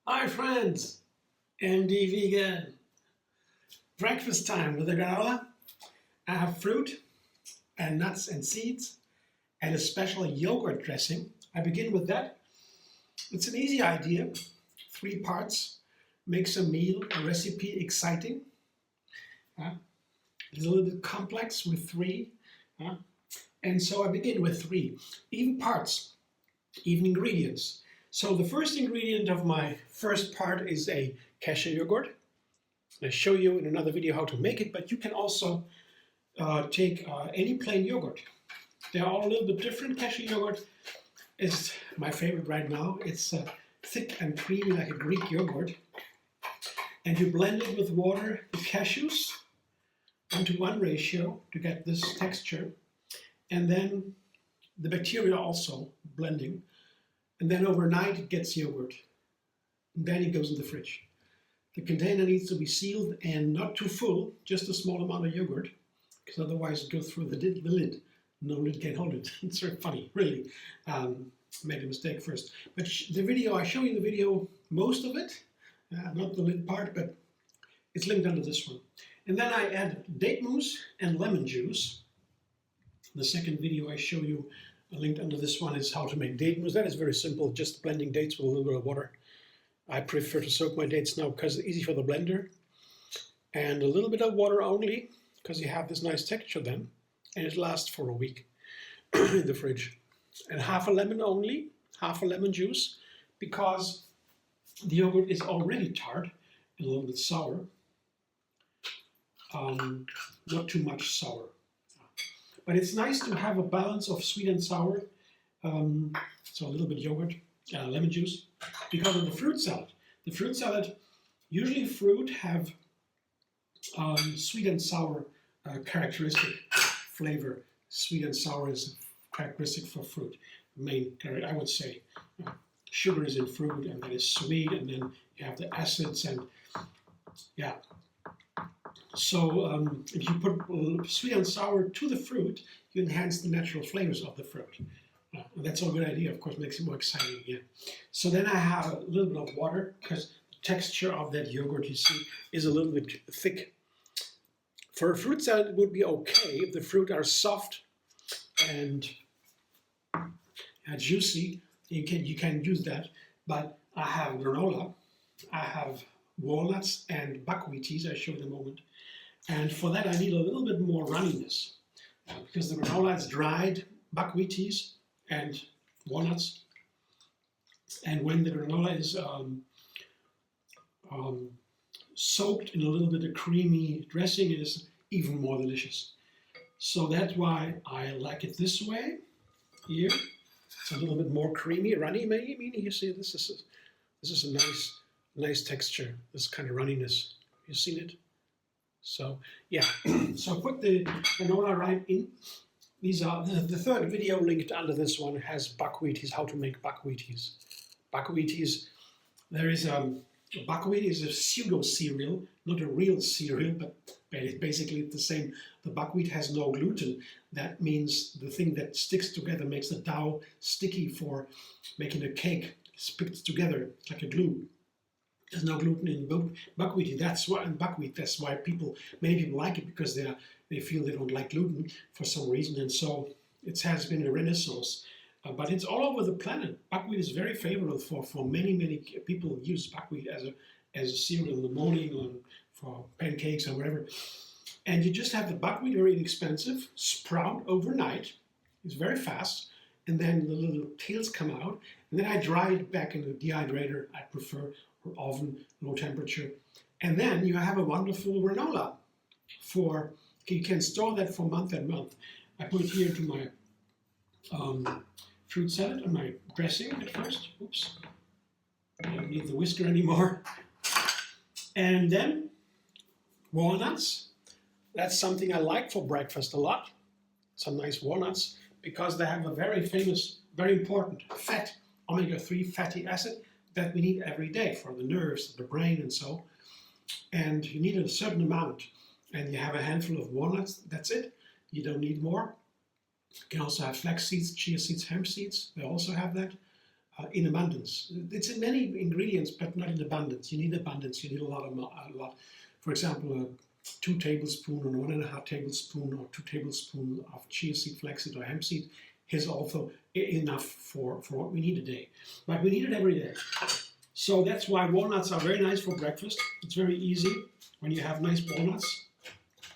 Hi friends, MD Vegan. Breakfast time with a granola. I have fruit and nuts and seeds and a special yogurt dressing. I begin with that. It's an easy idea. 3 parts makes a meal, a recipe exciting. It's a little bit complex with 3. And so I begin with 3. Even parts, even ingredients. So the first ingredient of my first part is a cashew yogurt. I'll show you in another video how to make it, but you can also take any plain yogurt. They're all a little bit different. Cashew yogurt is my favorite right now. It's thick and creamy like a Greek yogurt. And you blend it with water, the cashews, 1:1 ratio to get this texture. And then the bacteria also blending. And then overnight it gets yogurt. And then it goes in the fridge. The container needs to be sealed and not too full, just a small amount of yogurt, because otherwise it goes through the lid. No lid can hold it. It's very funny, really. Made a mistake first. But the video, I show you in the video most of it, not the lid part, but it's linked under this one. And then I add date mousse and lemon juice. The second video I show you linked under this one is how to make date mousse. That is very simple, just blending dates with a little bit of water. I prefer to soak my dates now because it's easy for the blender. And a little bit of water only, because you have this nice texture then. And it lasts for a week in the fridge. And half a lemon only, half a lemon juice, because the yogurt is already tart and a little bit sour. Not too much sour. But it's nice to have a balance of sweet and sour. So a little bit yogurt, lemon juice, because of the fruit salad. The fruit salad, usually fruit have sweet and sour characteristic flavor. Sweet and sour is characteristic for fruit. Main, I would say, sugar is in fruit, and then it's sweet, and then you have the acids, and yeah. So if you put sweet and sour to the fruit, you enhance the natural flavors of the fruit. And that's a good idea, of course, makes it more exciting again. So then I have a little bit of water, because the texture of that yogurt, you see, is a little bit thick. For a fruit salad, it would be okay if the fruit are soft and juicy. You can use that. But I have granola, I have walnuts and buckwheaties, I'll show you in a moment. And for that, I need a little bit more runniness, because the granola is dried buckwheaties and walnuts. And when the granola is soaked in a little bit of creamy dressing, it is even more delicious. So that's why I like it this way. Here, it's a little bit more creamy, runny. Maybe you see this is a nice texture. This kind of runniness. You seen it? So yeah. So put the granola right in. These are the third video linked under this one has buckwheaties. How to make buckwheaties. Buckwheaties. There is buckwheat is a pseudo cereal, not a real cereal, but basically the same. The buckwheat has no gluten. That means the thing that sticks together makes the dough sticky for making a cake. Sticks together like a glue. There's no gluten in buckwheat. That's why many people like it, because they feel they don't like gluten for some reason, and so it has been a renaissance. But it's all over the planet. Buckwheat is very favorable for many people. Use buckwheat as a cereal in the morning, or for pancakes or whatever. And you just have the buckwheat, very inexpensive, sprout overnight. It's very fast, and then the little tails come out, and then I dry it back in the dehydrator. I prefer, or oven, low temperature, and then you have a wonderful granola. You can store that for month and month. I put it here to my fruit salad and my dressing at first. Oops, I don't need the whisker anymore. And then walnuts. That's something I like for breakfast a lot. Some nice walnuts, because they have a very famous, very important fat, omega-3 fatty acid, that we need every day for the nerves, the brain, and so. And you need a certain amount. and you have a handful of walnuts, that's it. You don't need more. You can also have flax seeds, chia seeds, hemp seeds. They also have that in abundance. It's in many ingredients, but not in abundance. You need abundance. You need a lot. For example, 2 tablespoons or 1.5 tablespoons or 2 tablespoons of chia seed, flaxseed, or hemp seed is also enough for what we need a day. But we need it every day. So that's why walnuts are very nice for breakfast. It's very easy when you have nice walnuts.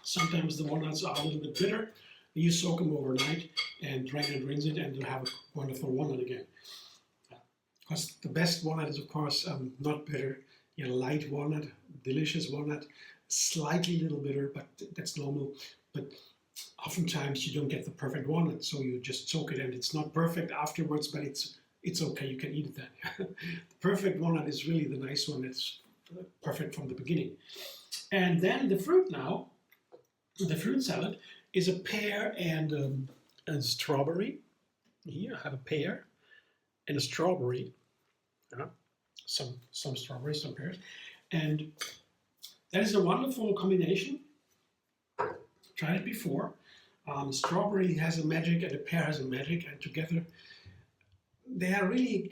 Sometimes the walnuts are a little bit bitter. You soak them overnight and drain and rinse it, and you'll have a wonderful walnut again. Because the best walnut is, of course, not bitter. You know, light walnut, delicious walnut, slightly little bitter, but that's normal. But oftentimes you don't get the perfect walnut, so you just soak it, and it's not perfect afterwards, but it's okay. You can eat it then. The perfect walnut is really the nice one. It's perfect from the beginning. And then the fruit now, the fruit salad is a pear and a strawberry. Here I have a pear and a strawberry. Some strawberries, some pears. And that is a wonderful combination. Tried it before. Strawberry has a magic and the pear has a magic, and together they are really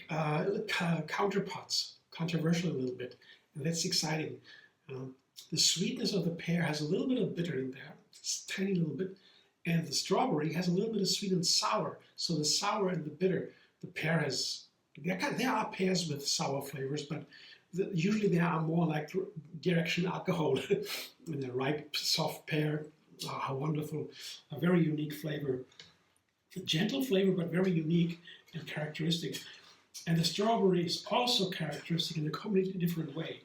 counterparts, controversial a little bit, and that's exciting. The sweetness of the pear has a little bit of bitter in there, just a tiny little bit, and the strawberry has a little bit of sweet and sour. So the sour and the bitter, the pear has. There are pears with sour flavors, but usually they are more like direction alcohol. And the ripe, soft pear, how wonderful, a very unique flavor. A gentle flavor, but very unique and characteristic. And the strawberry is also characteristic in a completely different way.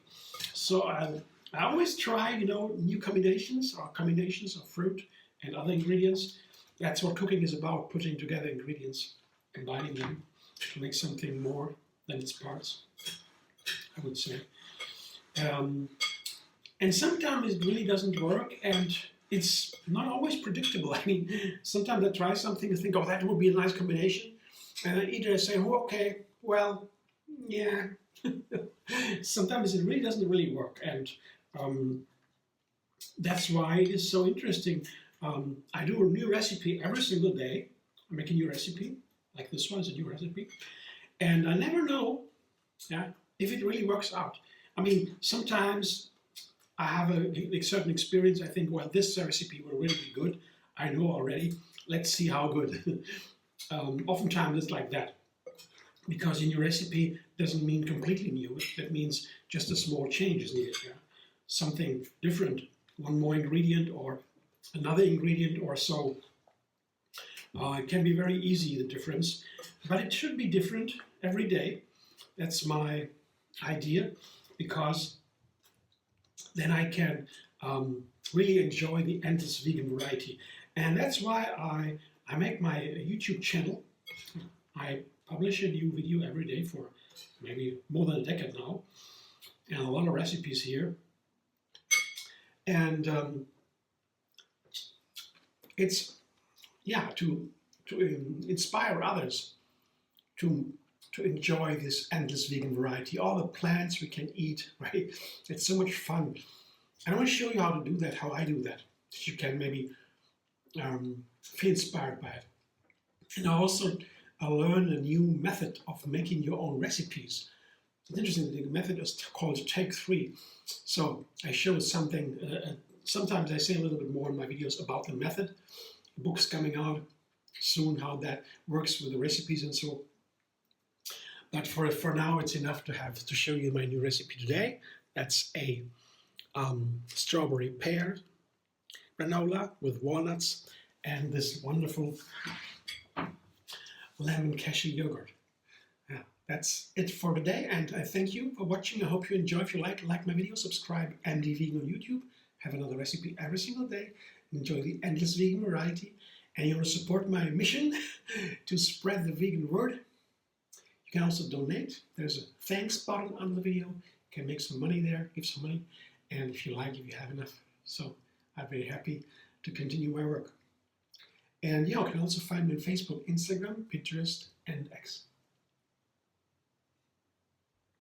So I always try, new combinations or combinations of fruit and other ingredients. That's what cooking is about, putting together ingredients, combining them to make something more than its parts, I would say. And sometimes it really doesn't work, and it's not always predictable. I mean, sometimes I try something and think, oh, that would be a nice combination. And then either I say, oh, okay, well, yeah. Sometimes it really doesn't really work. And that's why it is so interesting. I do a new recipe every single day. I make a new recipe, like this one is a new recipe. And I never know if it really works out. I mean, sometimes I have a certain experience. I think, well, this recipe will really be good. I know already. Let's see how good. Oftentimes it's like that. Because a new recipe doesn't mean completely new. That means just a small change is needed. Yeah? Something different, one more ingredient or another ingredient or so. It can be very easy, the difference. But it should be different every day. That's my idea, because then I can really enjoy the endless vegan variety. And that's why I make my YouTube channel. I publish a new video every day for maybe more than a decade now, and a lot of recipes here. And it's to inspire others to enjoy this endless vegan variety, all the plants we can eat, right? It's so much fun. And I want to show you how to do that, how I do that, so you can maybe feel inspired by it. And also learn a new method of making your own recipes. It's interesting, the method is called Take 3. So I show something, sometimes I say a little bit more in my videos about the method. The book's coming out soon, how that works with the recipes and so. But for now, it's enough to show you my new recipe today. That's a strawberry pear granola with walnuts and this wonderful lemon cashew yogurt. Yeah, that's it for today, and I thank you for watching. I hope you enjoy. If you like my video, subscribe MD Vegan on YouTube. Have another recipe every single day. Enjoy the endless vegan variety. And you want to support my mission to spread the vegan word, you can also donate. There's a thanks button under the video. You can make some money there, give some money. And if you have enough. So I'm very happy to continue my work. And you can also find me on Facebook, Instagram, Pinterest, and X.